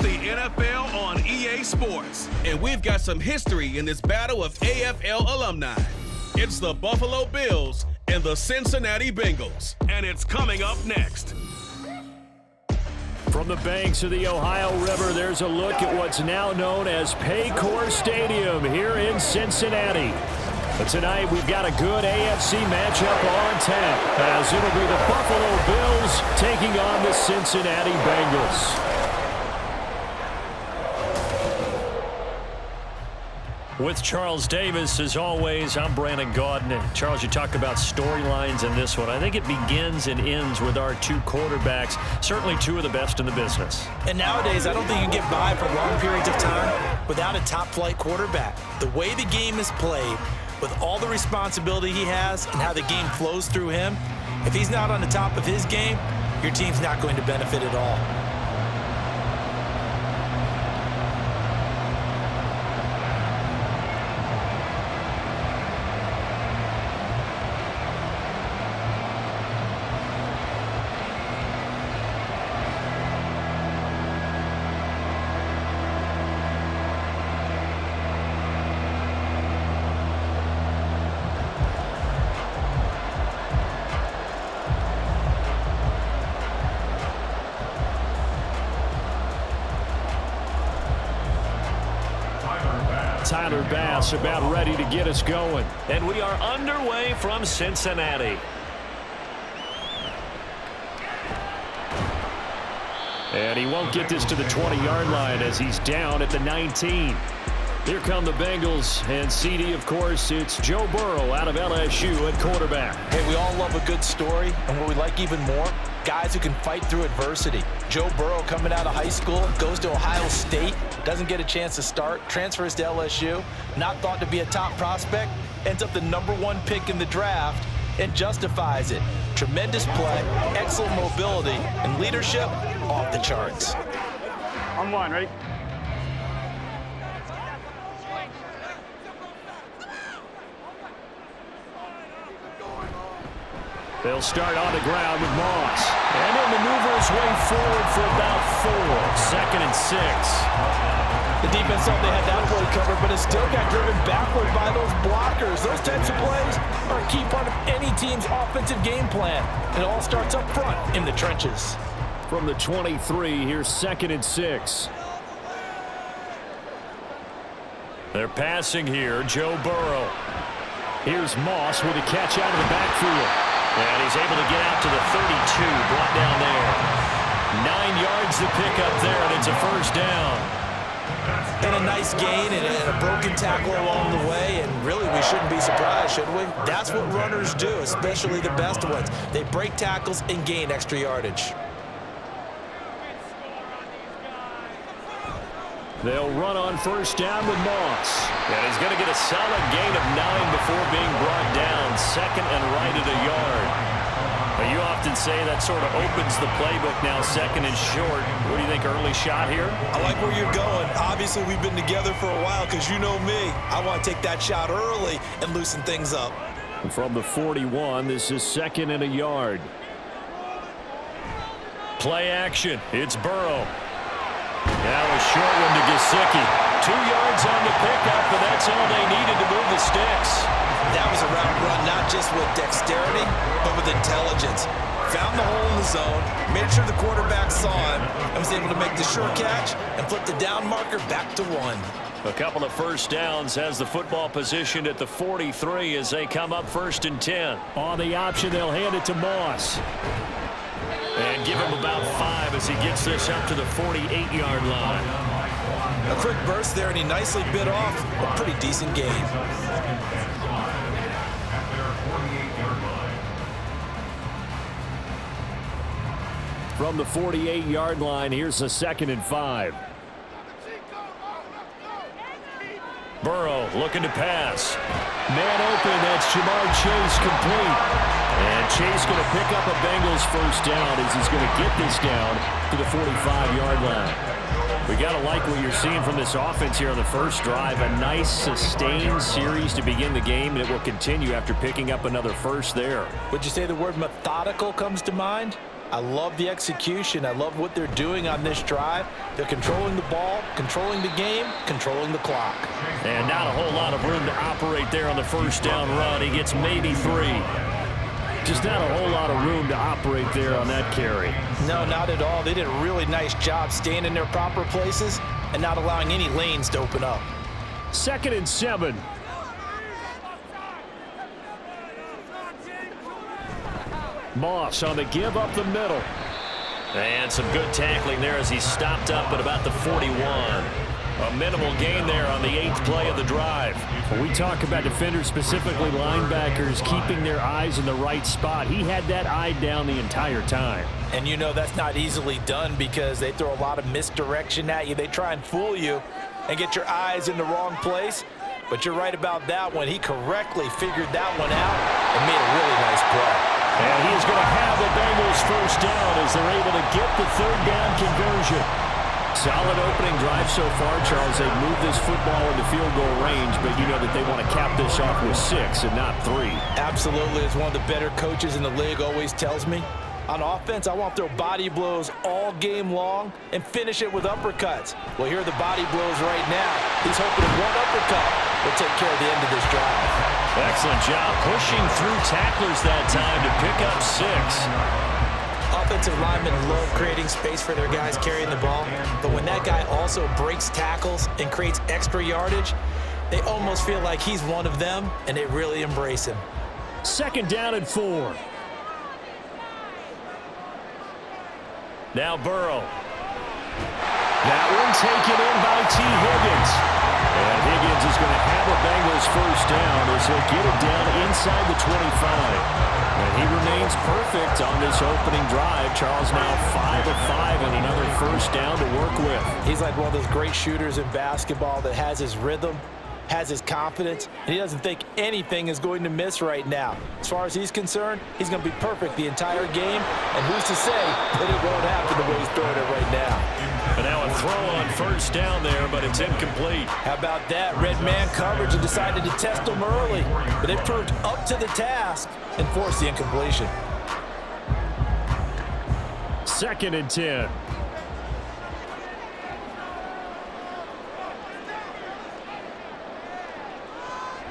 the NFL on EA Sports. And we've got some history in this battle of AFL alumni. It's the Buffalo Bills and the Cincinnati Bengals. And it's coming up next. From the banks of the Ohio River, there's a look at what's now known as Paycor Stadium here in Cincinnati. But tonight, we've got a good AFC matchup on tap, as it'll be the Buffalo Bills taking on the Cincinnati Bengals. With Charles Davis, as always, I'm Brandon Gaudin. And Charles, you talk about storylines in this one. I think it begins and ends with our two quarterbacks, certainly two of the best in the business. And nowadays, I don't think you can get by for long periods of time without a top-flight quarterback. The way the game is played, with all the responsibility he has and how the game flows through him, if he's not on the top of his game, your team's not going to benefit at all. Tyler Bass about ready to get us going. And we are underway from Cincinnati. And he won't get this to the 20-yard line as he's down at the 19. Here come the Bengals, and CD, of course, it's Joe Burrow out of LSU at quarterback. Hey, we all love a good story, and what we like even more, guys who can fight through adversity. Joe Burrow coming out of high school, goes to Ohio State, doesn't get a chance to start, transfers to LSU, not thought to be a top prospect, ends up the #1 pick in the draft, and justifies it. Tremendous play, excellent mobility, and leadership off the charts. On one, ready? They'll start on the ground with Moss. And he'll maneuver his way forward for about 4. 2nd and 6. The defense thought they had that play covered, but it still got driven backward by those blockers. Those types of plays are a key part of any team's offensive game plan. It all starts up front in the trenches. From the 23, here's 2nd and 6. They're passing here, Joe Burrow. Here's Moss with a catch out of the backfield. And he's able to get out to the 32, brought down there. 9 yards to pick up there, and it's a first down. And a nice gain and a broken tackle along the way, and really we shouldn't be surprised, should we? That's what runners do, especially the best ones. They break tackles and gain extra yardage. They'll run on first down with Moss. And he's going to get a solid gain of 9 before being brought down. 2nd and right at a yard. Now, you often say that sort of opens the playbook now, 2nd and short. What do you think, early shot here? I like where you're going. Obviously, we've been together for a while because you know me. I want to take that shot early and loosen things up. And from the 41, this is 2nd and a yard. Play action. It's Burrow. Now a short one to Gesicki. 2 yards on the pickup, but that's all they needed to move the sticks. That was a route run, not just with dexterity, but with intelligence. Found the hole in the zone, made sure the quarterback saw him, and was able to make the sure catch and flip the down marker back to 1. A couple of first downs has the football positioned at the 43 as they come up 1st and 10. On the option, they'll hand it to Moss. And give him about 5 as he gets this up to the 48-yard line. A quick burst there, and he nicely bit off a pretty decent gain. From the 48-yard line, here's a 2nd and 5. Burrow looking to pass. Man open, that's Jamar Chase complete. And Chase going to pick up a Bengals first down as he's going to get this down to the 45-yard line. We got to like what you're seeing from this offense here on the first drive. A nice sustained series to begin the game, and it will continue after picking up another first there. Would you say the word methodical comes to mind? I love the execution. I love what they're doing on this drive. They're controlling the ball, controlling the game, controlling the clock. And not a whole lot of room to operate there on the first down run. He gets maybe 3. Just not a whole lot of room to operate there on that carry. No, not at all. They did a really nice job staying in their proper places and not allowing any lanes to open up. 2nd and 7. Moss on the give up the middle. And some good tackling there as he stopped up at about the 41. A minimal gain there on the 8th play of the drive. When we talk about defenders, specifically linebackers, keeping their eyes in the right spot, he had that eye down the entire time. And you know that's not easily done because they throw a lot of misdirection at you. They try and fool you and get your eyes in the wrong place. But you're right about that one. He correctly figured that one out and made a really nice play. And he's going to have the Bengals first down as they're able to get the 3rd down conversion. Solid opening drive so far, Charles. They've moved this football into field goal range, but you know that they want to cap this off with 6 and not 3. Absolutely. As one of the better coaches in the league always tells me, on offense, I want to throw body blows all game long and finish it with uppercuts. Well, here are the body blows right now. He's hoping that one uppercut will take care of the end of this drive. Excellent job pushing through tacklers that time to pick up 6. Offensive linemen love creating space for their guys carrying the ball, but when that guy also breaks tackles and creates extra yardage, they almost feel like he's one of them, and they really embrace him. 2nd down and 4. Now Burrow. That one taken in by T. Higgins. And Higgins is going to have a Bengals first down as he'll get it down inside the 25. And he remains perfect on this opening drive. Charles now 5 of 5 and another first down to work with. He's like one of those great shooters in basketball that has his rhythm, has his confidence, and he doesn't think anything is going to miss right now. As far as he's concerned, he's going to be perfect the entire game, and who's to say that it won't happen the way he's throwing it right now. And now a throw on first down there, but it's incomplete. How about that? Red man coverage and decided to test him early, but it proved up to the task and forced the incompletion. 2nd and 10.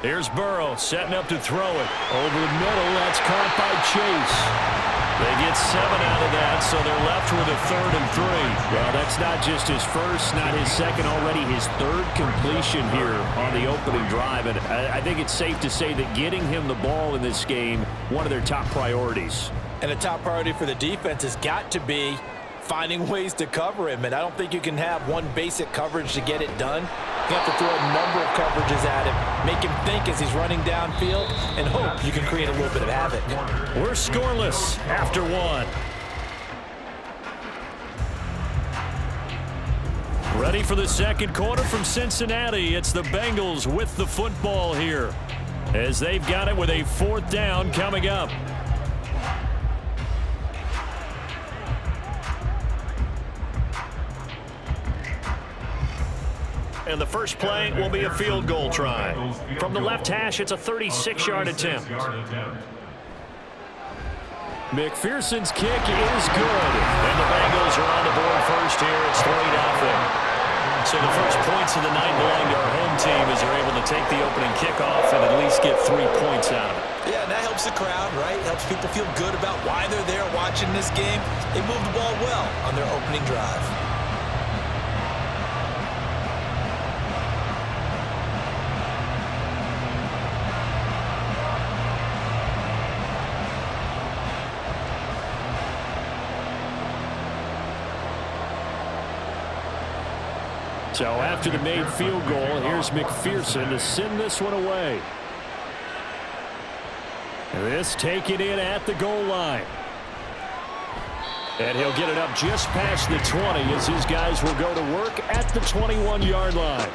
Here's Burrow setting up to throw it. Over the middle, that's caught by Chase. They get 7 out of that, so they're left with a 3rd and 3. Well, that's not just his first, not his second, already his 3rd completion here on the opening drive. And I think it's safe to say that getting him the ball in this game, one of their top priorities. And the top priority for the defense has got to be finding ways to cover him. And I don't think you can have one basic coverage to get it done. You have to throw a number of coverages at him, make him think as he's running downfield, and hope you can create a little bit of havoc. We're scoreless after 1. Ready for the 2nd quarter from Cincinnati. It's the Bengals with the football here as they've got it with a 4th down coming up. And the first play will be a field goal try. From the left hash, it's a 36-yard attempt. McPherson's kick is good. And the Bengals are on the board first here. It's 3-0. So the first points of the night belong to our home team as they're able to take the opening kickoff and at least get 3 points out of it. Yeah, and that helps the crowd, right? Helps people feel good about why they're there watching this game. They moved the ball well on their opening drive. So after the made field goal, here's McPherson to send this one away. This taken in at the goal line. And he'll get it up just past the 20 as his guys will go to work at the 21-yard line.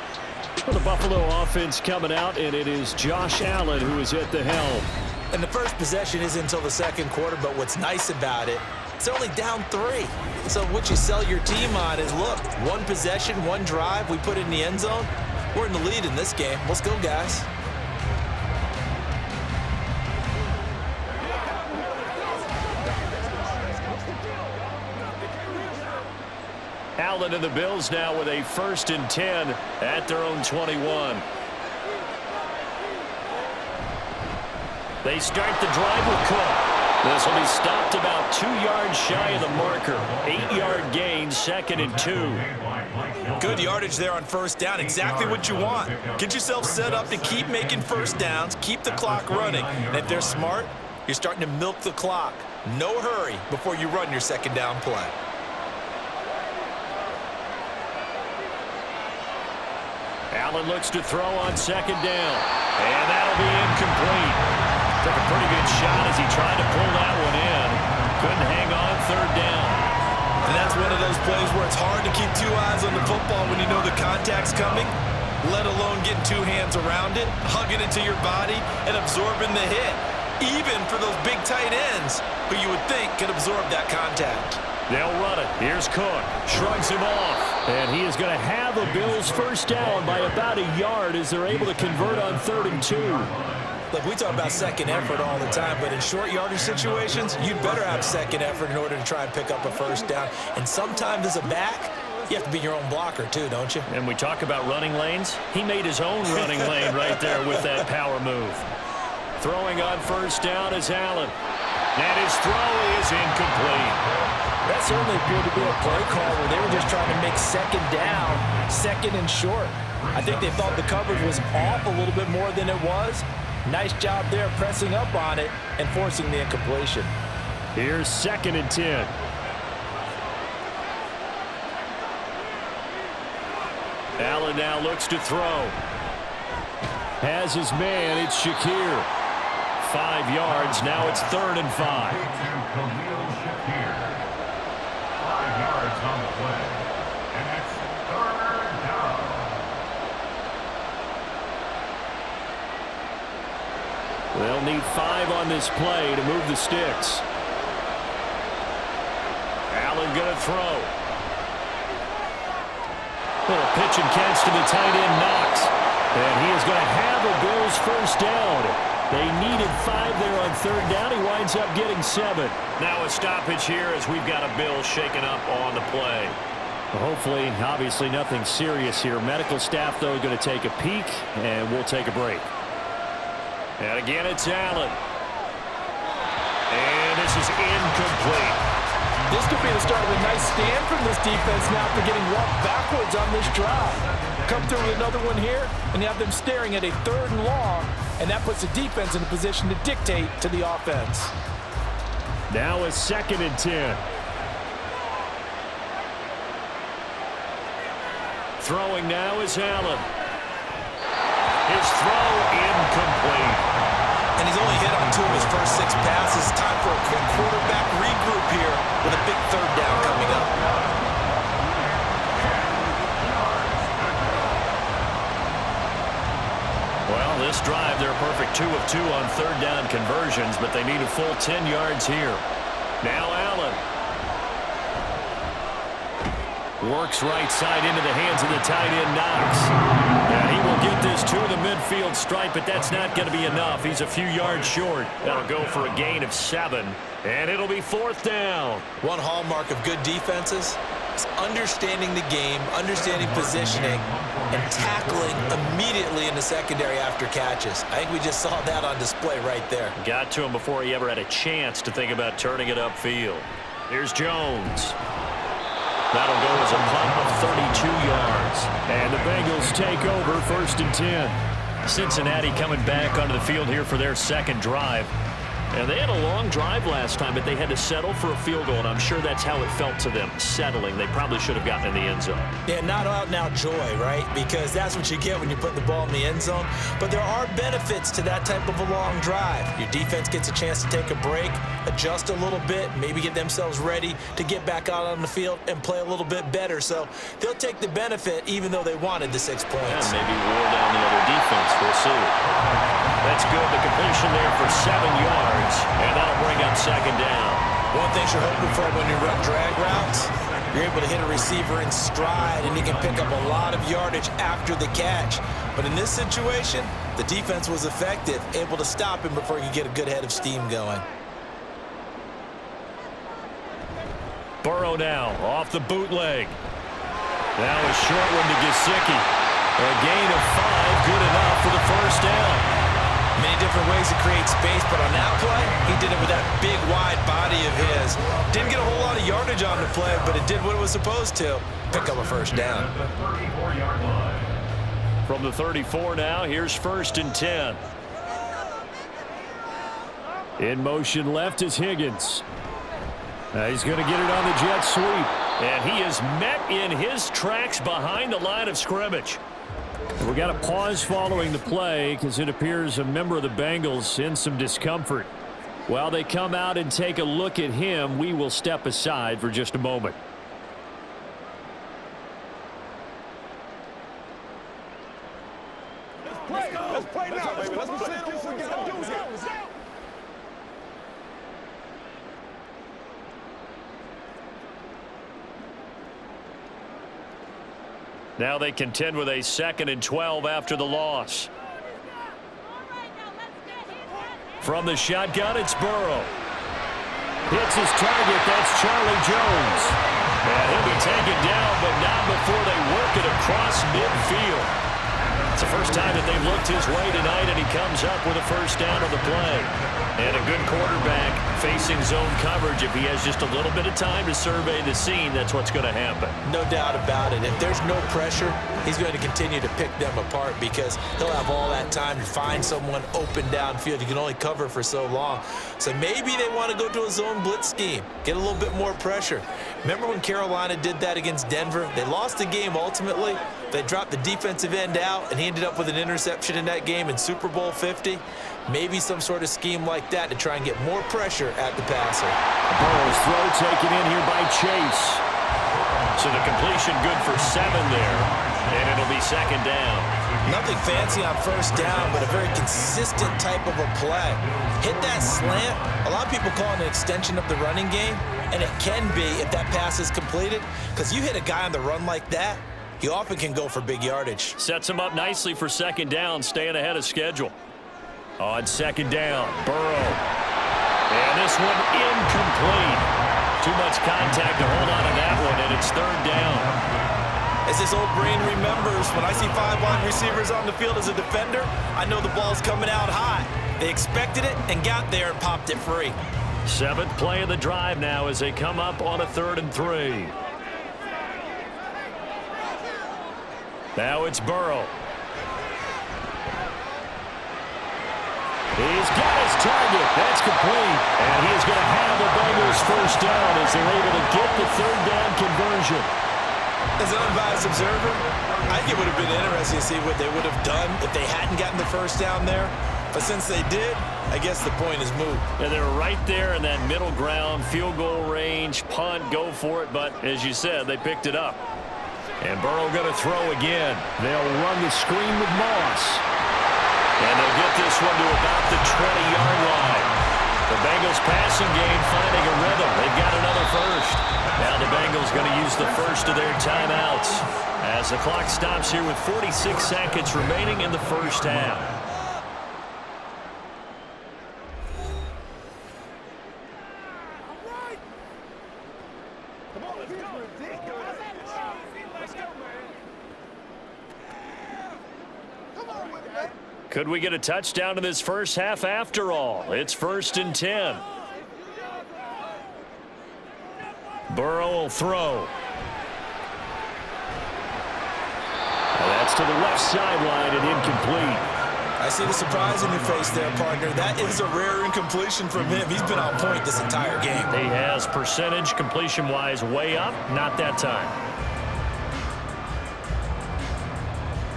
For the Buffalo offense coming out, and it is Josh Allen who is at the helm. And the first possession isn't until the 2nd quarter, but what's nice about it, it's only down 3. So what you sell your team on is, look, one possession, one drive, we put it in the end zone. We're in the lead in this game. Let's go, guys. Allen and the Bills now with a 1st and 10 at their own 21. They start the drive with Cook. This will be stopped about 2 yards shy of the marker. 8-yard gain, 2nd and 2. Good yardage there on 1st down. Exactly what you want. Get yourself set up to keep making 1st downs, keep the clock running. And if they're smart, you're starting to milk the clock. No hurry before you run your 2nd down play. Allen looks to throw on 2nd down. And that'll be incomplete. Took a pretty good shot as he tried to pull that one in. Couldn't hang on 3rd down. And that's one of those plays where it's hard to keep 2 eyes on the football when you know the contact's coming, let alone getting 2 hands around it, hugging it to your body, and absorbing the hit. Even for those big tight ends who you would think could absorb that contact. They'll run it. Here's Cook. Shrugs him off. And he is going to have the Bills' 1st down by about a yard as they're able to convert on 3rd and 2. Look, we talk about 2nd effort all the time, but in short yardage situations, you'd better have 2nd effort in order to try and pick up a 1st down. And sometimes as a back, you have to be your own blocker too, don't you? And we talk about running lanes. He made his own running lane right there with that power move. Throwing on 1st down is Allen. And his throw is incomplete. That certainly appeared to be a play call where they were just trying to make 2nd down, 2nd and short. I think they thought the coverage was off a little bit more than it was. Nice job there pressing up on it and forcing the incompletion. Here's 2nd and 10. Allen now looks to throw. Has his man. It's Shakir. 5 yards. Now it's 3rd and 5. 5 yards on the play. And it's 3rd down. They'll need 5 on this play to move the sticks. Allen going to throw. Little pitch and catch to the tight end, Knox. And he is going to have a Bills 1st down. They needed 5 there on 3rd down. He winds up getting 7. Now a stoppage here as we've got a Bill shaken up on the play. Hopefully, obviously nothing serious here. Medical staff, though, going to take a peek, and we'll take a break. And again, it's Allen. And this is incomplete. This could be the start of a nice stand from this defense now after getting walked backwards on this drive. Come through with another one here, and you have them staring at a 3rd and long, and that puts the defense in a position to dictate to the offense. Now a 2nd and 10. Throwing now is Allen. His throw incomplete. And he's only hit on 2 of his first 6 passes. Time for a quick quarterback regroup here with a big 3rd down coming up. Well, this drive, they're a perfect 2 of 2 on 3rd down conversions, but they need a full 10 yards here. Now Allen. Works right side into the hands of the tight end, Knox. And he will get this to the midfield stripe, but that's not going to be enough. He's a few yards short. That'll go for a gain of 7, and it'll be 4th down. One hallmark of good defenses is understanding the game, understanding positioning, and tackling immediately in the secondary after catches. I think we just saw that on display right there. Got to him before he ever had a chance to think about turning it upfield. Here's Jones. That'll go as a punt of 32 yards. And the Bengals take over 1st and 10. Cincinnati coming back onto the field here for their 2nd drive. And they had a long drive last time, but they had to settle for a field goal, and I'm sure that's how it felt to them, settling. They probably should have gotten in the end zone. Yeah, not out-and-out joy, right? Because that's what you get when you put the ball in the end zone. But there are benefits to that type of a long drive. Your defense gets a chance to take a break, adjust a little bit, maybe get themselves ready to get back out on the field and play a little bit better. So they'll take the benefit even though they wanted the 6 points. And maybe wore down the other defense. We'll see. That's good. The completion there for 7 yards, and that'll bring up 2nd down. One thing you're hoping for when you run drag routes, you're able to hit a receiver in stride, and he can pick up a lot of yardage after the catch. But in this situation, the defense was effective, able to stop him before he could get a good head of steam going. Burrow now off the bootleg. That was short one to Gesicki. A gain of 5, good enough for the first down. Many different ways to create space, but on that play, he did it with that big, wide body of his. Didn't get a whole lot of yardage on the play, but it did what it was supposed to. Pick up a first down. From the 34 now, here's 1st and 10. In motion left is Higgins. He's going to get it on the jet sweep. And he is met in his tracks behind the line of scrimmage. We got a pause following the play because it appears a member of the Bengals in some discomfort. While they come out and take a look at him, we will step aside for just a moment. Let's play now, baby. Let's play. Now they contend with a 2nd and 12 after the loss. From the shotgun, it's Burrow. Hits his target. That's Charlie Jones. And he'll be taken down, but not before they work it across midfield. It's the first time that they've looked his way tonight, and he comes up with a first down on the play. And a good quarterback facing zone coverage. If he has just a little bit of time to survey the scene, that's what's going to happen. No doubt about it. If there's no pressure, he's going to continue to pick them apart because he'll have all that time to find someone open downfield. You can only cover for so long. So maybe they want to go to a zone blitz scheme, get a little bit more pressure. Remember when Carolina did that against Denver? They lost the game ultimately. They dropped the defensive end out, and he ended up with an interception in that game in Super Bowl 50. Maybe some sort of scheme like that to try and get more pressure at the passer. Burrow's throw taken in here by Chase. So the completion good for 7 there, and it'll be 2nd down. Nothing fancy on first down, but a very consistent type of a play. Hit that slant. A lot of people call it an extension of the running game, and it can be if that pass is completed, because you hit a guy on the run like that, he often can go for big yardage. Sets him up nicely for 2nd down, staying ahead of schedule. On 2nd down, Burrow. And this one incomplete. Too much contact to hold on to that one, and it's 3rd down. As this old brain remembers, when I see 5 wide receivers on the field as a defender, I know the ball's coming out high. They expected it and got there and popped it free. 7th play of the drive now as they come up on a 3rd and 3. Now it's Burrow. He's got his target. That's complete. And he's going to have the Bengals first down as they're able to get the 3rd down conversion. As an unbiased observer, I think it would have been interesting to see what they would have done if they hadn't gotten the first down there. But since they did, I guess the point is moot. Yeah, they were right there in that middle ground, field goal range, punt, go for it. But as you said, they picked it up. And Burrow going to throw again. They'll run the screen with Moss. And they'll get this one to about the 20-yard line. The Bengals passing game finding a rhythm. They've got another first. Now the Bengals going to use the first of their timeouts as the clock stops here with 46 seconds remaining in the first half. Could we get a touchdown in this first half after all? It's 1st and 10. Burrow will throw. That's to the left sideline and incomplete. I see the surprise in your face there, partner. That is a rare incompletion from him. He's been on point this entire game. He has percentage completion-wise way up. Not that time.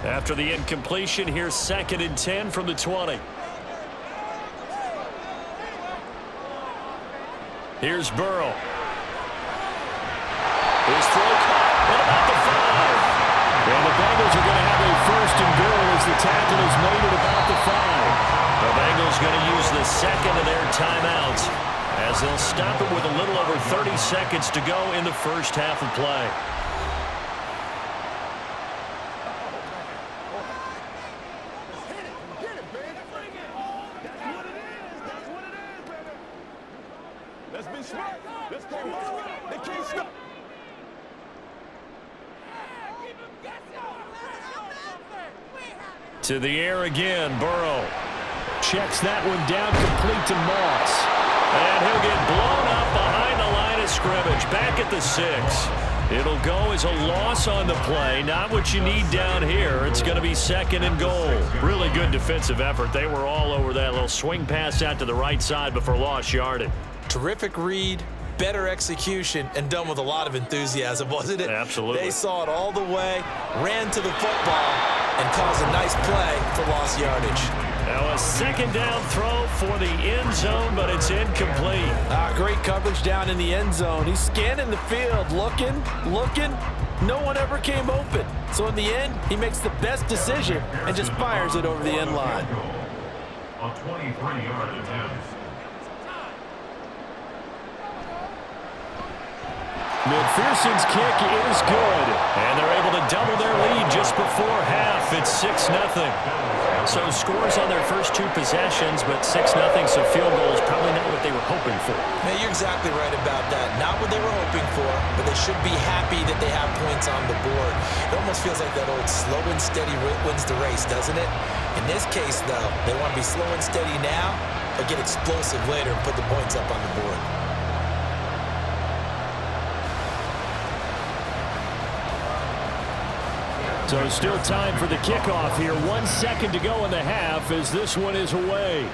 After the incompletion, here's 2nd and 10 from the 20. Here's Burrow. His throw caught at about the 5. And the Bengals are going to have a 1st and goal as the tackle is made at about the 5. The Bengals going to use the 2nd of their timeouts as they'll stop it with a little over 30 seconds to go in the first half of play. To the air again, Burrow. Checks that one down, complete to Moss. And he'll get blown up behind the line of scrimmage, back at the 6. It'll go as a loss on the play. Not what you need down here. It's going to be 2nd and goal. Really good defensive effort. They were all over that little swing pass out to the right side before lost yardage. Terrific read, better execution, and done with a lot of enthusiasm, wasn't it? Absolutely. They saw it all the way, ran to the football, and caused a nice play for lost yardage. Now a 2nd down throw for the end zone, but it's incomplete. Great coverage down in the end zone. He's scanning the field, looking. No one ever came open. So in the end, he makes the best decision and just fires it over the end line. A 23-yard attempt. McPherson's kick is good, and they're able to double their lead just before half. It's 6-0. So scores on their first 2 possessions, but 6-0, so field goal is probably not what they were hoping for. Man, you're exactly right about that. Not what they were hoping for, but they should be happy that they have points on the board. It almost feels like that old slow and steady wins the race, doesn't it? In this case, though, they want to be slow and steady now, but get explosive later and put the points up on the board. So still time for the kickoff here. 1 second to go in the half as this one is away.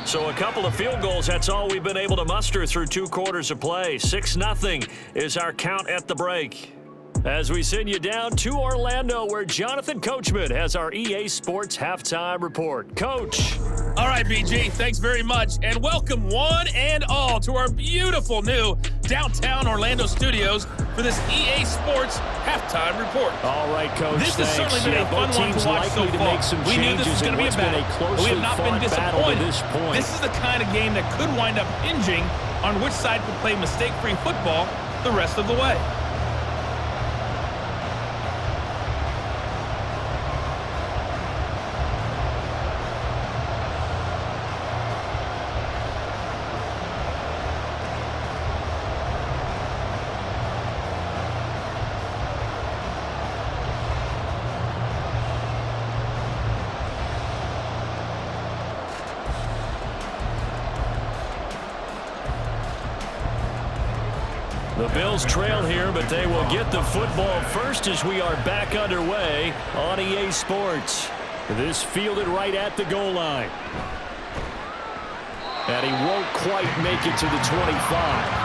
So a couple of field goals, that's all we've been able to muster through 2 quarters of play. 6-0 is our count at the break. As we send you down to Orlando, where Jonathan Coachman has our EA Sports Halftime Report. Coach. All right, BG, thanks very much, and welcome one and all to our beautiful new downtown Orlando studios for this EA Sports Halftime Report. All right, Coach, this has certainly been a fun one to watch so far. We knew this was going to be a battle, but we have not been disappointed. This is the kind of game that could wind up hinging on which side could play mistake-free football the rest of the way. The Bills trail here, but they will get the football first as we are back underway on EA Sports. This fielded right at the goal line. And he won't quite make it to the 25.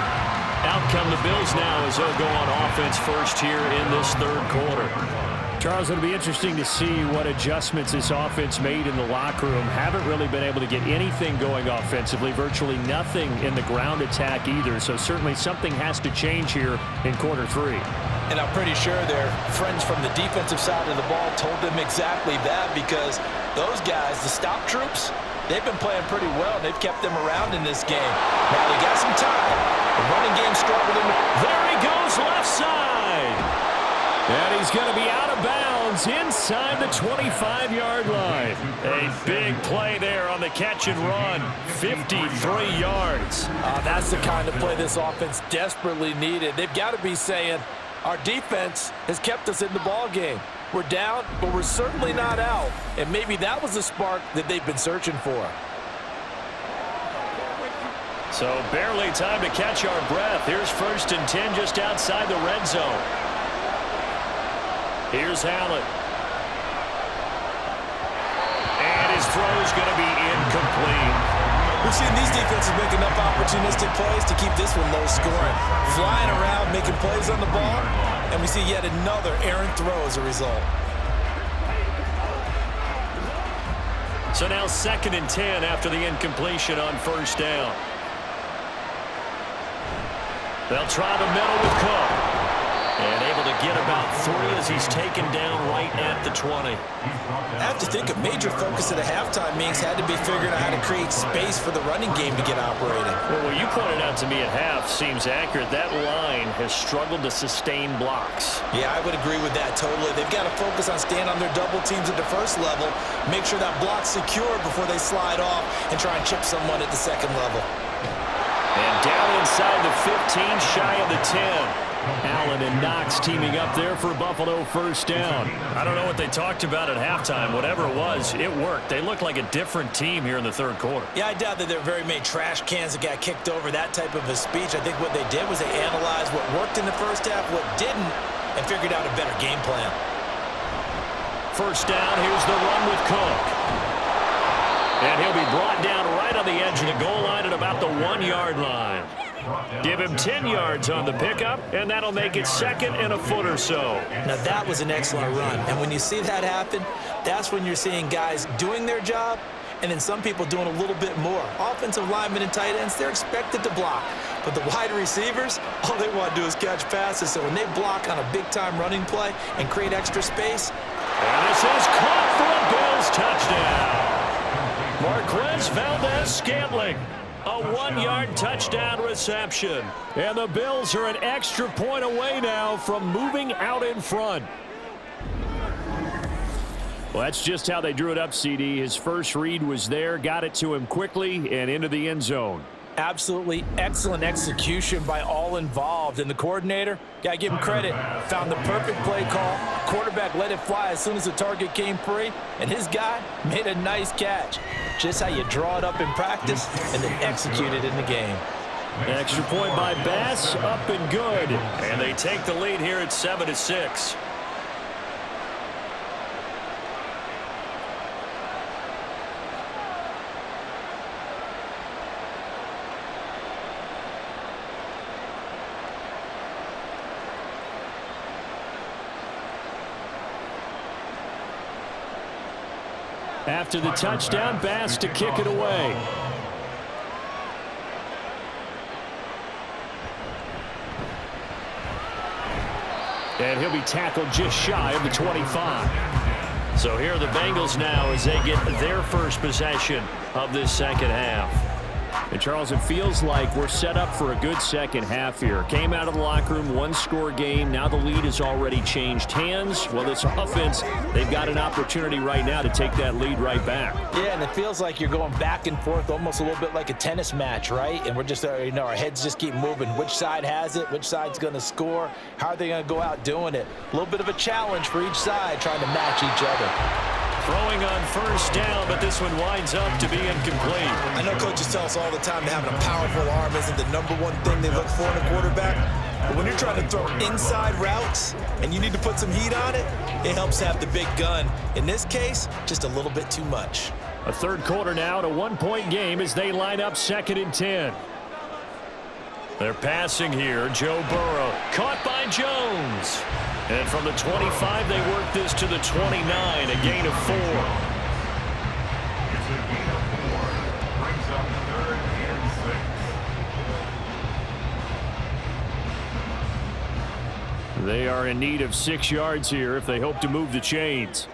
Out come the Bills now as they'll go on offense first here in this 3rd quarter. Charles, it'll be interesting to see what adjustments this offense made in the locker room. Haven't really been able to get anything going offensively, virtually nothing in the ground attack either. So certainly something has to change here in quarter 3. And I'm pretty sure their friends from the defensive side of the ball told them exactly that, because those guys, the stop troops, they've been playing pretty well. They've kept them around in this game. Now they got some time. The running game struggling. There he goes, left side. And he's going to be out of bounds inside the 25-yard line. A big play there on the catch and run. 53 yards. That's the kind of play this offense desperately needed. They've got to be saying, our defense has kept us in the ball game. We're down, but we're certainly not out. And maybe that was the spark that they've been searching for. So barely time to catch our breath. Here's 1st and 10 just outside the red zone. Here's Allen. And his throw is going to be incomplete. We've seen these defenses make enough opportunistic plays to keep this one low scoring. Flying around, making plays on the ball, and we see yet another errant throw as a result. So now 2nd and 10 after the incompletion on 1st down. They'll try the middle with Cook. And able to get about 3 as he's taken down right at the 20. I have to think a major focus of the halftime meetings had to be figuring out how to create space for the running game to get operating. Well, what you pointed out to me at half seems accurate. That line has struggled to sustain blocks. Yeah, I would agree with that totally. They've got to focus on staying on their double teams at the first level, make sure that block's secure before they slide off and try and chip someone at the second level. And down inside the 15, shy of the 10. Allen and Knox teaming up there for Buffalo first down. I don't know what they talked about at halftime. Whatever it was, it worked. They looked like a different team here in the third quarter. Yeah, I doubt that there were very many trash cans that got kicked over, that type of a speech. I think what they did was they analyzed what worked in the first half, what didn't, and figured out a better game plan. First down, here's the run with Cook. And he'll be brought down right on the edge of the goal line at about the 1-yard line. Give him 10 yards on the pickup, and that'll make it second and a foot or so. Now, that was an excellent run. And when you see that happen, that's when you're seeing guys doing their job and then some people doing a little bit more. Offensive linemen and tight ends, they're expected to block. But the wide receivers, all they want to do is catch passes. So when they block on a big-time running play and create extra space. And this is caught for a Bills touchdown. Marquez Valdez-Scantling. A 1-yard touchdown reception. And the Bills are an extra point away now from moving out in front. Well, that's just how they drew it up, CD. His first read was there, got it to him quickly, and into the end zone. Absolutely excellent execution by all involved. And the coordinator, gotta give him credit, found the perfect play call. Quarterback let it fly as soon as the target came free, and his guy made a nice catch. Just how you draw it up in practice and then execute it in the game. Extra point by Bass, up and good. And they take the lead here at 7-6. After the touchdown, Bass to kick it away. And he'll be tackled just shy of the 25. So here are the Bengals now as they get their first possession of this second half. And Charles, it feels like we're set up for a good second half here. Came out of the locker room, one-score game. Now the lead has already changed hands. Well, this offense, they've got an opportunity right now to take that lead right back. Yeah, and it feels like you're going back and forth almost a little bit like a tennis match, right? And we're just, our heads just keep moving. Which side has it? Which side's going to score? How are they going to go out doing it? A little bit of a challenge for each side trying to match each other. Throwing on first down, but this one winds up to be incomplete. I know coaches tell us all the time that having a powerful arm isn't the number one thing they look for in a quarterback. But when you're trying to throw inside routes and you need to put some heat on it, it helps have the big gun. In this case, just a little bit too much. A third quarter now, a one-point game as they line up 2nd and 10. They're passing here. Joe Burrow caught by Jones. And from the 25, they work this to the 29, a gain of 4. It's a gain of 4. Brings up 3rd and 6. They are in need of 6 yards here if they hope to move the chains.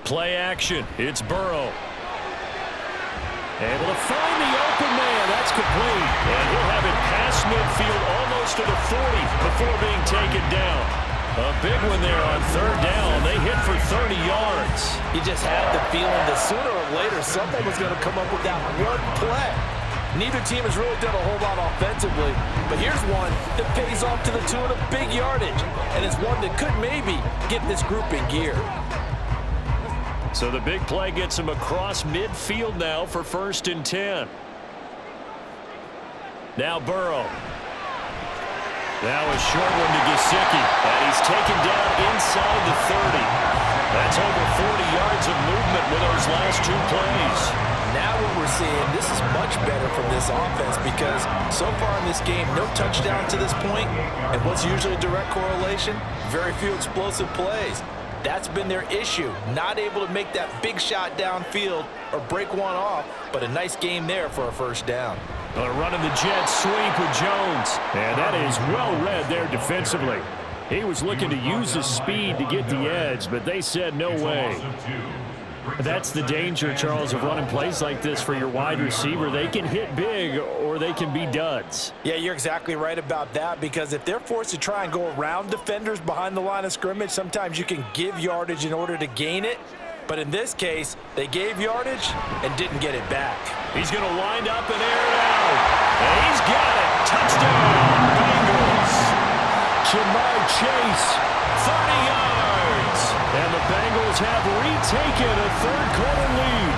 Play action. It's Burrow. Able to find the open man. That's complete. And he'll have it past midfield almost to the 40 before being taken down. A big one there on 3rd down. They hit for 30 yards. You just had the feeling that sooner or later someone was going to come up with that one play. Neither team has really done a whole lot offensively, but here's one that pays off to the tune of big yardage, and it's one that could maybe get this group in gear. So the big play gets him across midfield now for 1st and 10. Now Burrow. Now a short one to Gesicki, and he's taken down inside the 30. That's over 40 yards of movement with those last 2 plays. Now what we're seeing, this is much better from this offense because so far in this game, no touchdown to this point, and what's usually a direct correlation, very few explosive plays. That's been their issue, not able to make that big shot downfield or break one off, but a nice game there for a first down. Running the jet sweep with Jones, and that is well read there defensively. He was looking to use his speed to get the edge, but they said no way. That's the danger, Charles, of running plays like this for your wide receiver. They can hit big or they can be duds. Yeah, you're exactly right about that because if they're forced to try and go around defenders behind the line of scrimmage, sometimes you can give yardage in order to gain it. But in this case, they gave yardage and didn't get it back. He's going to wind up and air it out. And he's got it. Touchdown, Bengals. Jamar Chase, 30 yards. And the Bengals have retaken a third-quarter lead.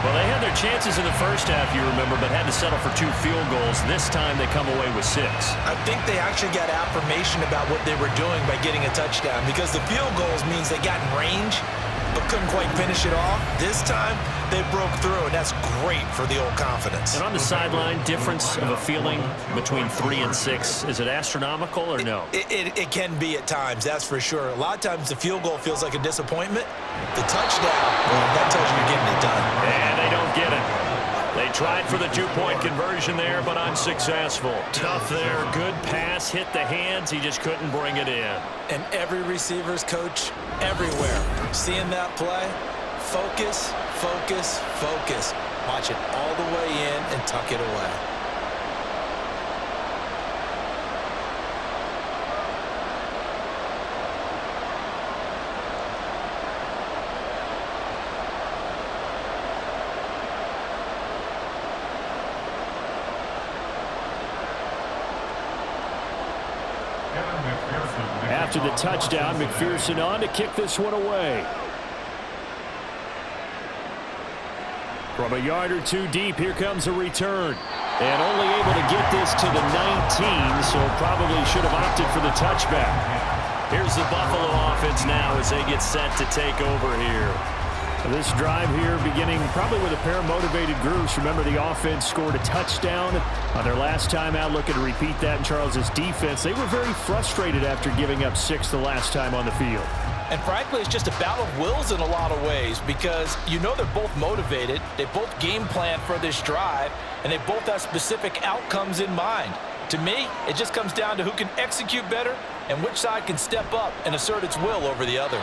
Well, they had their chances in the first half, you remember, but had to settle for 2 field goals. This time they come away with 6. I think they actually got affirmation about what they were doing by getting a touchdown, because the field goals means they got in range but couldn't quite finish it off. This time, they broke through, and that's great for the old confidence. And on the sideline, difference of a feeling between 3 and 6, is it astronomical or no? It can be at times, that's for sure. A lot of times the field goal feels like a disappointment. The touchdown, well, that tells you you're getting it done. And they don't get it. They tried for the 2-point conversion there, but unsuccessful. Tough there. Good pass, hit the hands. He just couldn't bring it in. And every receiver's coach everywhere, seeing that play, focus, focus, focus. Watch it all the way in and tuck it away. After the touchdown, McPherson on to kick this one away. From a yard or 2 deep, here comes a return. And only able to get this to the 19, so probably should have opted for the touchback. Here's the Buffalo offense now as they get set to take over here. This drive here beginning probably with a pair of motivated groups. Remember, the offense scored a touchdown on their last time out. Looking to repeat that in Charles's defense. They were very frustrated after giving up 6 the last time on the field. And frankly, it's just a battle of wills in a lot of ways, because you know they're both motivated. They both game plan for this drive, and they both have specific outcomes in mind. To me, it just comes down to who can execute better and which side can step up and assert its will over the other.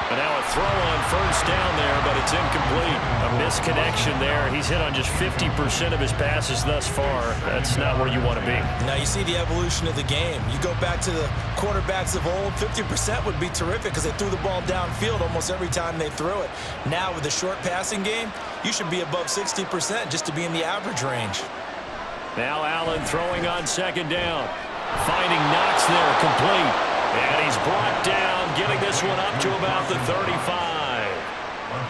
And now a throw on first down there, but it's incomplete. A misconnection there. He's hit on just 50% of his passes thus far. That's not where you want to be. Now you see the evolution of the game. You go back to the quarterbacks of old, 50% would be terrific because they threw the ball downfield almost every time they threw it. Now with the short passing game, you should be above 60% just to be in the average range. Now Allen throwing on second down. Finding Knox there, complete. And he's brought down, getting this one up to about the 35.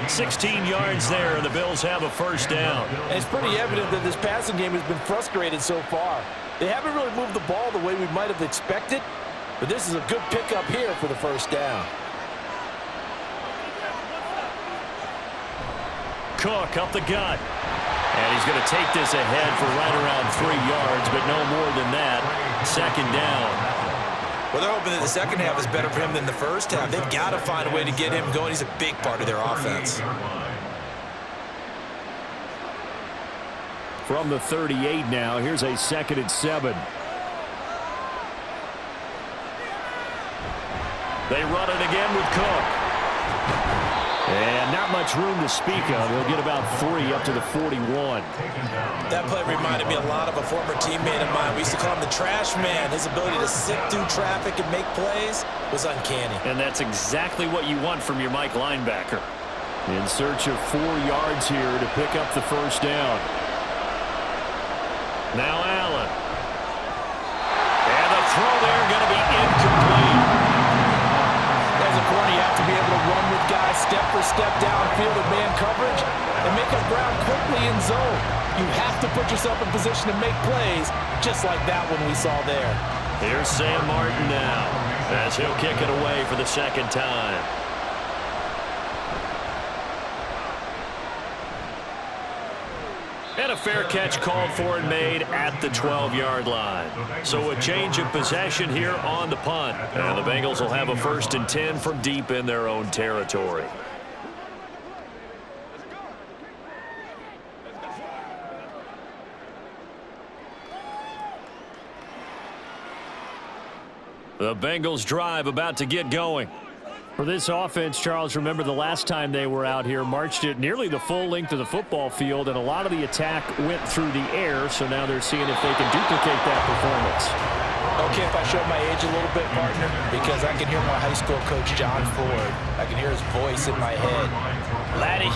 16 yards there, and the Bills have a first down. And it's pretty evident that this passing game has been frustrated so far. They haven't really moved the ball the way we might have expected, but this is a good pickup here for the first down. Cook up the gut. And he's going to take this ahead for right around 3 yards, but no more than that. Second down. Well, they're hoping that the second half is better for him than the first half. They've got to find a way to get him going. He's a big part of their offense. From the 38 now, here's a 2nd and 7. They run it again with Cook. And not much room to speak of. They'll get about 3 up to the 41. That play reminded me a lot of a former teammate of mine. We used to call him the trash man. His ability to sift through traffic and make plays was uncanny. And that's exactly what you want from your Mike linebacker. In search of 4 yards here to pick up the first down. Now Allen. And the throw there going to be incomplete. As a corner, you have to be able to run with guys step for step downfield with man coverage and make up ground quickly in zone. You have to put yourself in position to make plays, just like that one we saw there. Here's Sam Martin now, as he'll kick it away for the second time. And a fair catch called for and made at the 12-yard line. So a change of possession here on the punt. And the Bengals will have a 1st and 10 from deep in their own territory. The Bengals drive about to get going. For this offense, Charles, remember the last time they were out here, marched it nearly the full length of the football field, and a lot of the attack went through the air, so now they're seeing if they can duplicate that performance. Okay, if I show my age a little bit, partner, because I can hear my high school coach, John Ford. I can hear his voice in my head. Laddie,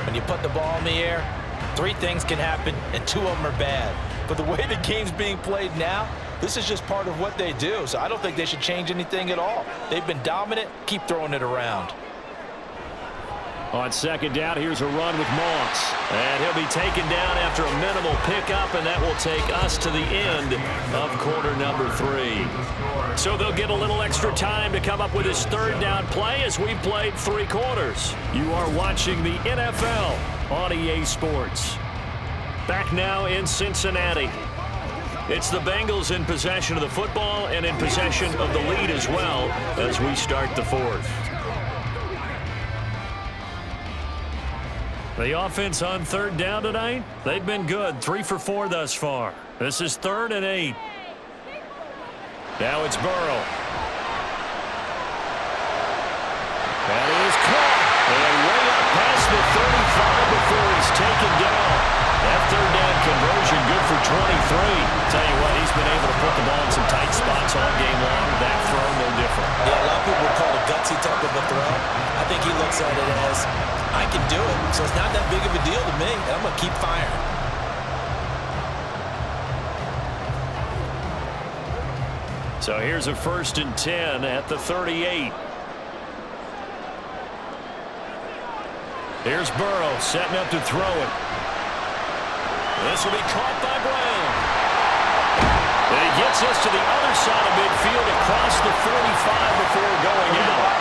when you put the ball in the air, 3 things can happen, and 2 of them are bad. But the way the game's being played now, this is just part of what they do, so I don't think they should change anything at all. They've been dominant. Keep throwing it around. On second down, here's a run with Moss. And he'll be taken down after a minimal pickup, and that will take us to the end of quarter number 3. So they'll get a little extra time to come up with his 3rd down play as we've played 3 quarters. You are watching the NFL on EA Sports. Back now in Cincinnati. It's the Bengals in possession of the football and in possession of the lead as well as we start the 4th. The offense on 3rd down tonight, they've been good. 3 for 4 thus far. This is 3rd and 8. Now it's Burrow. That is caught. And way up past the 35 before he's taken down. That 3rd down conversion good for 23. Tell you what, he's been able to put the ball in some tight spots all game long. That throw, no different. Yeah, a lot of people would call it a gutsy type of a throw. I think he looks at it as, I can do it, so it's not that big of a deal to me, and I'm going to keep firing. So here's a 1st and 10 at the 38. Here's Burrow setting up to throw it. This will be caught by Brown. And he gets us to the other side of midfield across the 45 before going out.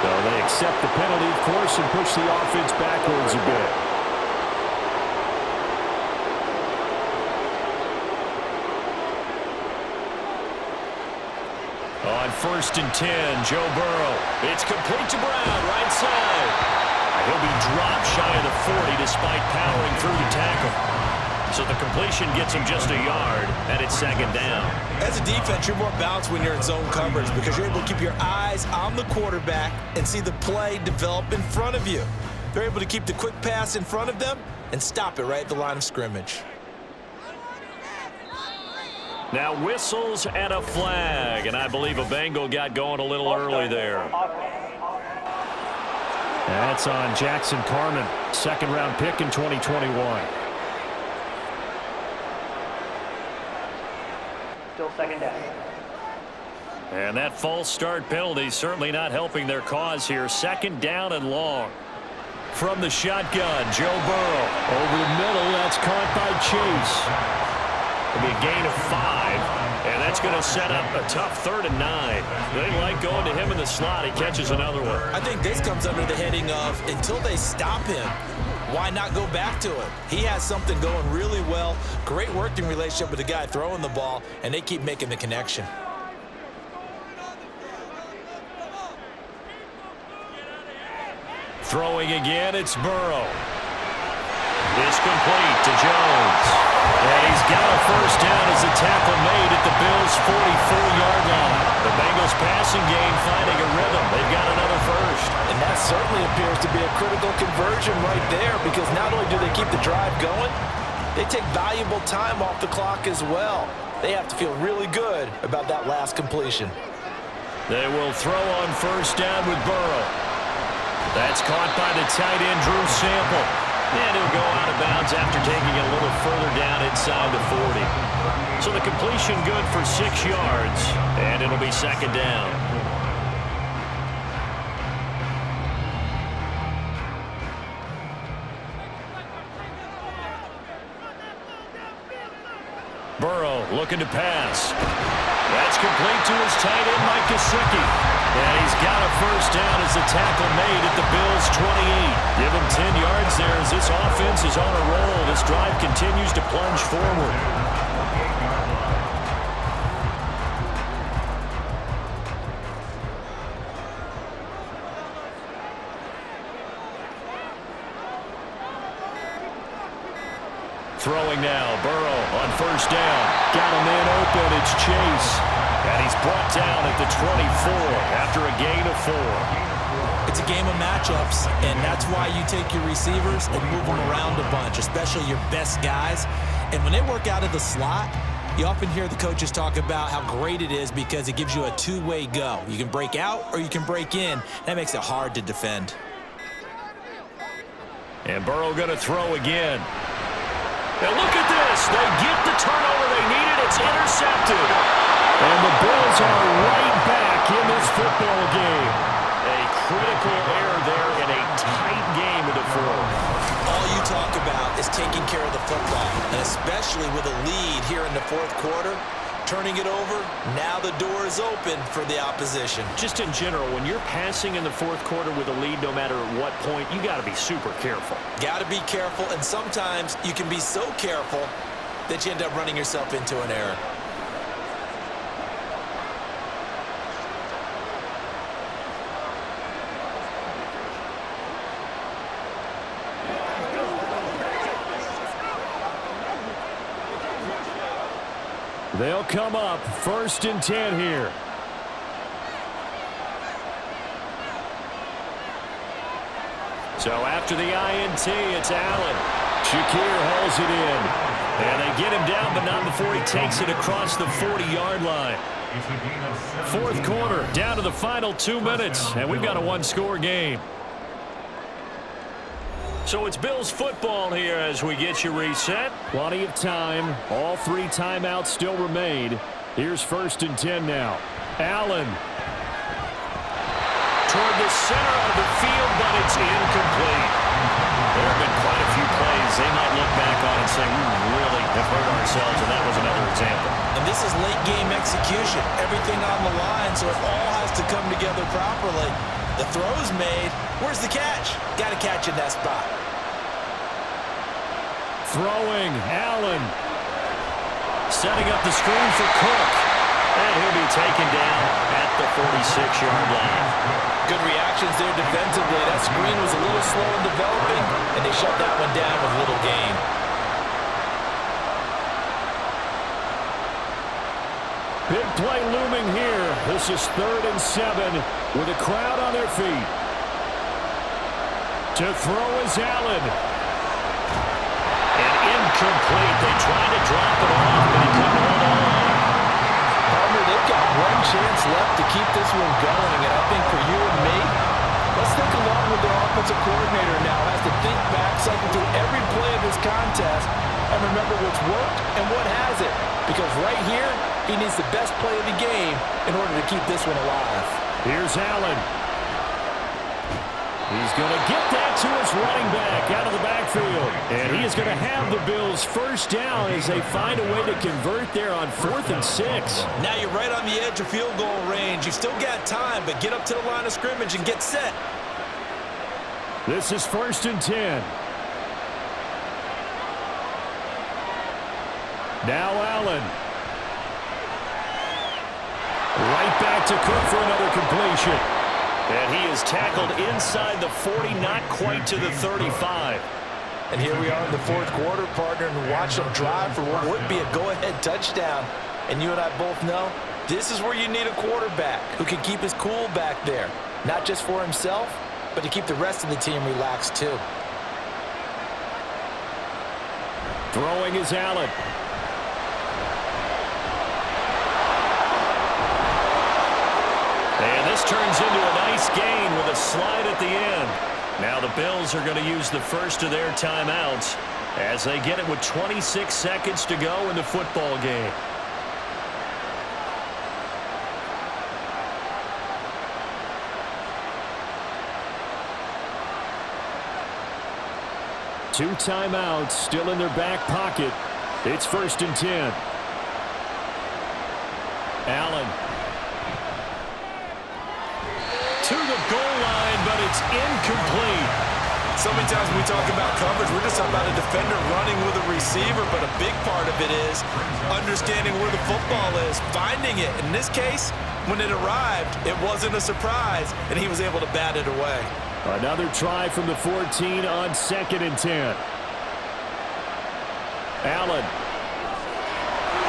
So they accept the penalty, of course, and push the offense backwards a bit. On 1st and 10, Joe Burrow. It's complete to Brown, right side. He'll be dropped shy of the 40 despite powering through the tackle. So the completion gets him just a yard, and it's 2nd down. As a defense, you're more balanced when you're in zone coverage because you're able to keep your eyes on the quarterback and see the play develop in front of you. They're able to keep the quick pass in front of them and stop it right at the line of scrimmage. Now whistles and a flag, and I believe a Bengal got going a little early there. That's on Jackson Carman, 2nd-round pick in 2021. Still 2nd down. And that false start penalty certainly not helping their cause here. 2nd down and long. From the shotgun, Joe Burrow. Over the middle, that's caught by Chase. It'll be a gain of 5, and that's going to set up a tough 3rd and 9. They like going to him in the slot. He catches another one. I think this comes under the heading of until they stop him, why not go back to him? He has something going really well. Great working relationship with the guy throwing the ball, and they keep making the connection. Throwing again, it's Burrow. It's complete to Jones. And he's got a 1st down as the tackle made at the Bills' 44-yard line. The Bengals passing game finding a rhythm. They've got another 1st. And that certainly appears to be a critical conversion right there because not only do they keep the drive going, they take valuable time off the clock as well. They have to feel really good about that last completion. They will throw on 1st down with Burrow. That's caught by the tight end, Drew Sample. And he'll go out of bounds after taking it a little further down inside the 40. So the completion good for 6 yards, and it'll be 2nd down. Burrow looking to pass. That's complete to his tight end, Mike Gesicki. And he's got a 1st down as the tackle made at the Bills' 28. Give him 10 yards there as this offense is on a roll. This drive continues to plunge forward. Throwing now, Burrow on 1st down. Got a man open, it's Chase. And he's brought down at the 24 after a gain of 4. It's a game of matchups, and that's why you take your receivers and move them around a bunch, especially your best guys. And when they work out of the slot, you often hear the coaches talk about how great it is because it gives you a two-way go. You can break out or you can break in. That makes it hard to defend. And Burrow going to throw again. And look at this. They get the turnover they needed. It's intercepted. And the Bills are right back in this football game. A critical error there in a tight game in the fourth. All you talk about is taking care of the football, and especially with a lead here in the fourth quarter, turning it over, now the door is open for the opposition. Just in general, when you're passing in the fourth quarter with a lead, no matter at what point, you got to be super careful. Got to be careful, and sometimes you can be so careful that you end up running yourself into an error. They'll come up 1st and 10 here. So after the INT, it's Allen. Shakir hauls it in. And they get him down, but not before he takes it across the 40-yard line. Fourth quarter, down to the final 2 minutes, and we've got a one-score game. So it's Bills football here as we get you reset. Plenty of time. All 3 timeouts still remain. Here's 1st and 10 now. Allen. Toward the center of the field, but it's incomplete. There have been quite a few plays they might look back on and say, we really have hurt ourselves, and that was another example. And this is late-game execution. Everything on the line, so it all has to come together properly. The throw's made. Where's the catch? Got to catch in that spot. Throwing, Allen. Setting up the screen for Cook. And he'll be taken down at the 46-yard line. Good reactions there defensively. That screen was a little slow in developing, and they shut that one down with little gain. Big play looming here. This is 3rd and 7 with a crowd on their feet. To throw is Allen. And incomplete. They tried to drop it off, but he couldn't hold on. Palmer, they've got one chance left to keep this one going, and I think for you and me, let's think along with their offensive coordinator now. Has to think back, cycle through every play of this contest, and remember what's worked and what hasn't. Because right here, he needs the best play of the game in order to keep this one alive. Here's Allen. He's going to get that to his running back out of the backfield. And he is going to have the Bills first down as they find a way to convert there on 4th and 6. Now you're right on the edge of field goal range. You've still got time, but get up to the line of scrimmage and get set. This is 1st and 10. Now Allen. Right back to Cook for another completion. And he is tackled inside the 40, not quite to the 35. And here we are in the fourth quarter, partner, and watch them drive for what would be a go-ahead touchdown. And you and I both know this is where you need a quarterback who can keep his cool back there. Not just for himself, but to keep the rest of the team relaxed too. Throwing is Allen. And this turns into a nice gain with a slide at the end. Now the Bills are going to use the first of their timeouts as they get it with 26 seconds to go in the football game. Two timeouts still in their back pocket. It's 1st and 10. Allen. To the goal line, but it's incomplete. So many times when we talk about coverage, we're just talking about a defender running with a receiver, but a big part of it is understanding where the football is, finding it. In this case, when it arrived, it wasn't a surprise, and he was able to bat it away. Another try from the 14 on 2nd and 10. Allen.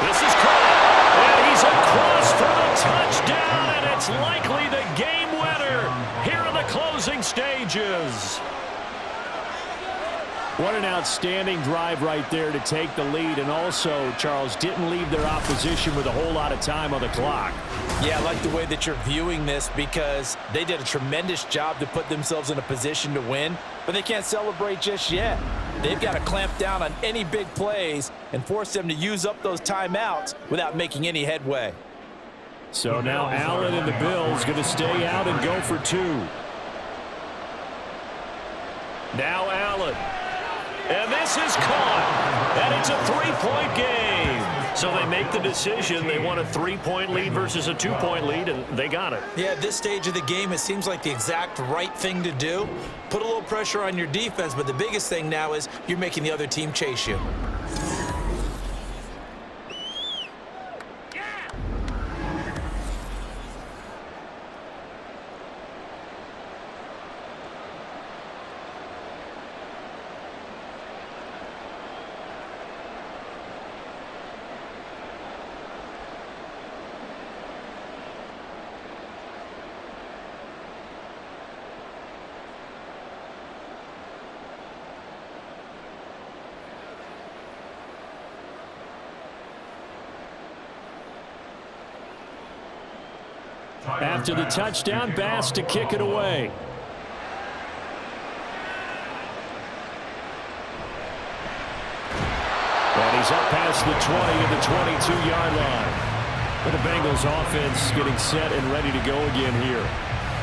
This is caught, and he's across for the touchdown, and it's likely the game winner here in the the closing stages. What an outstanding drive right there to take the lead, and also, Charles, didn't leave their opposition with a whole lot of time on the clock. Yeah, I like the way that you're viewing this because they did a tremendous job to put themselves in a position to win, but they can't celebrate just yet. They've got to clamp down on any big plays and force them to use up those timeouts without making any headway. So now Allen and the Bills going to stay out and go for 2. Now Allen. And this is caught. And it's a 3-point game. So they make the decision. They want a 3-point lead versus a 2-point lead, and they got it. Yeah, at this stage of the game, it seems like the exact right thing to do. Put a little pressure on your defense, but the biggest thing now is you're making the other team chase you. After the touchdown, Bass to kick it away. And he's up past the 20 to the 22-yard line. But the Bengals offense getting set and ready to go again here.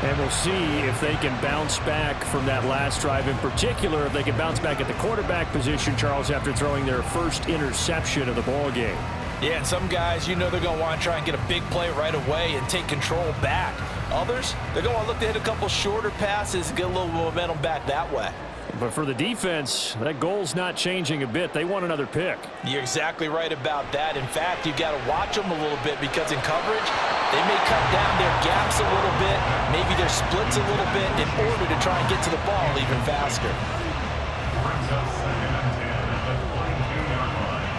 And we'll see if they can bounce back from that last drive. In particular, if they can bounce back at the quarterback position, Charles, after throwing their first interception of the ball game. Yeah, and some guys, you know they're going to want to try and get a big play right away and take control back. Others, they're going to look to hit a couple shorter passes and get a little momentum back that way. But for the defense, that goal's not changing a bit. They want another pick. You're exactly right about that. In fact, you've got to watch them a little bit because in coverage, they may cut down their gaps a little bit, maybe their splits a little bit in order to try and get to the ball even faster. Brings up 2nd and 10 at the 22-yard line.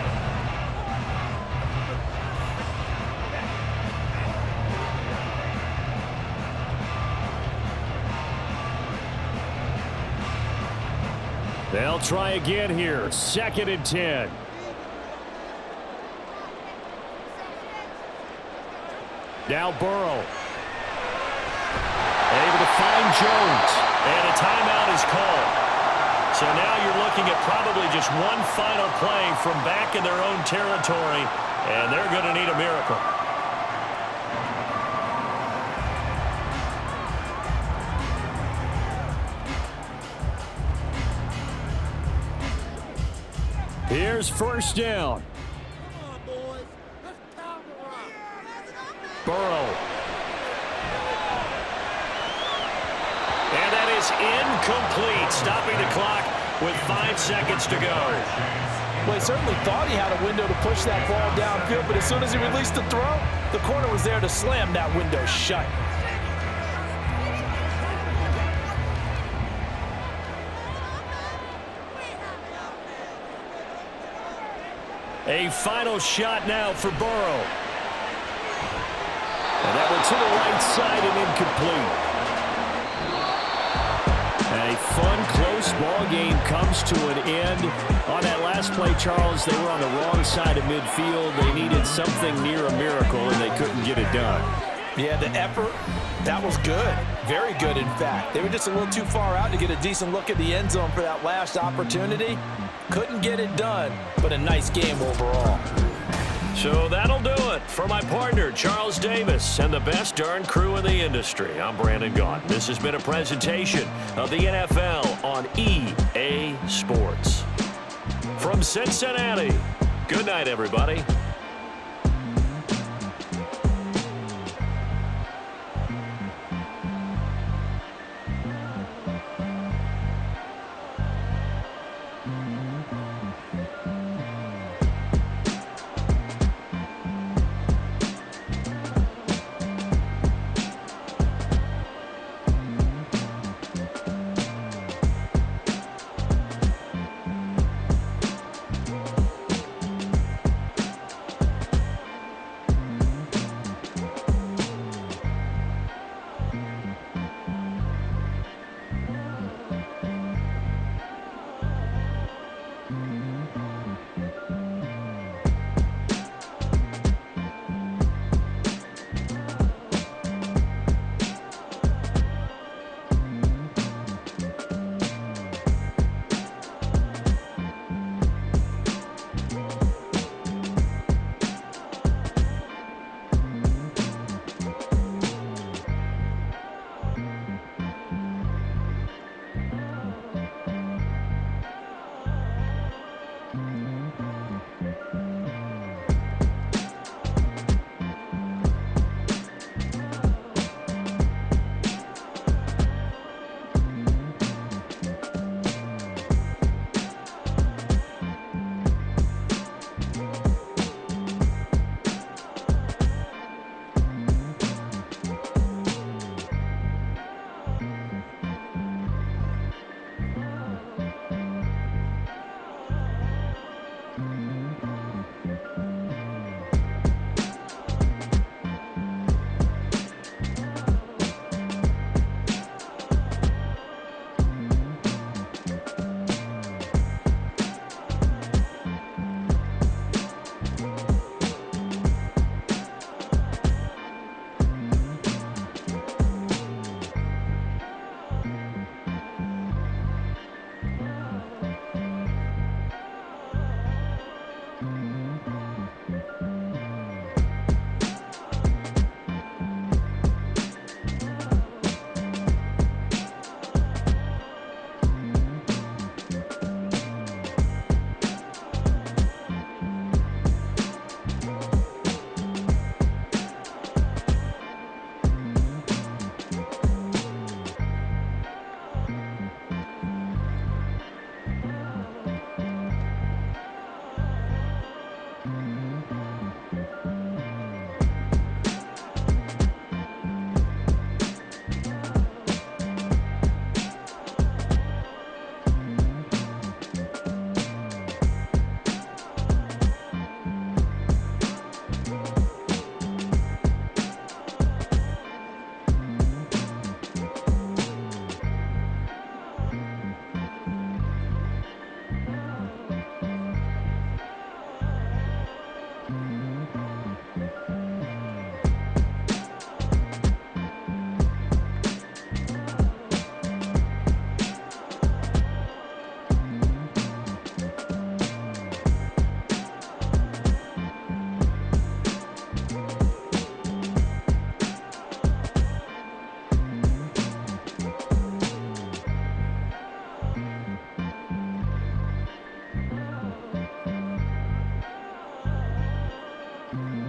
They'll try again here. 2nd and 10. Now Burrow. Able to find Jones. And a timeout is called. So now you're looking at probably just one final play from back in their own territory, and they're going to need a miracle. Here's first down. Burrow. And that is incomplete, stopping the clock with 5 seconds to go. Well, he certainly thought he had a window to push that ball downfield, but as soon as he released the throw, the corner was there to slam that window shut. A final shot now for Burrow. And that one to the right side and incomplete. A fun, close ball game comes to an end. On that last play, Charles, they were on the wrong side of midfield. They needed something near a miracle, and they couldn't get it done. Yeah, the effort, that was good. Very good, in fact. They were just a little too far out to get a decent look at the end zone for that last opportunity. Couldn't get it done, but a nice game overall. So that'll do it for my partner, Charles Davis, and the best darn crew in the industry. I'm Brandon Gaunt. This has been a presentation of the NFL on EA Sports. From Cincinnati, good night, everybody. Mm-hmm.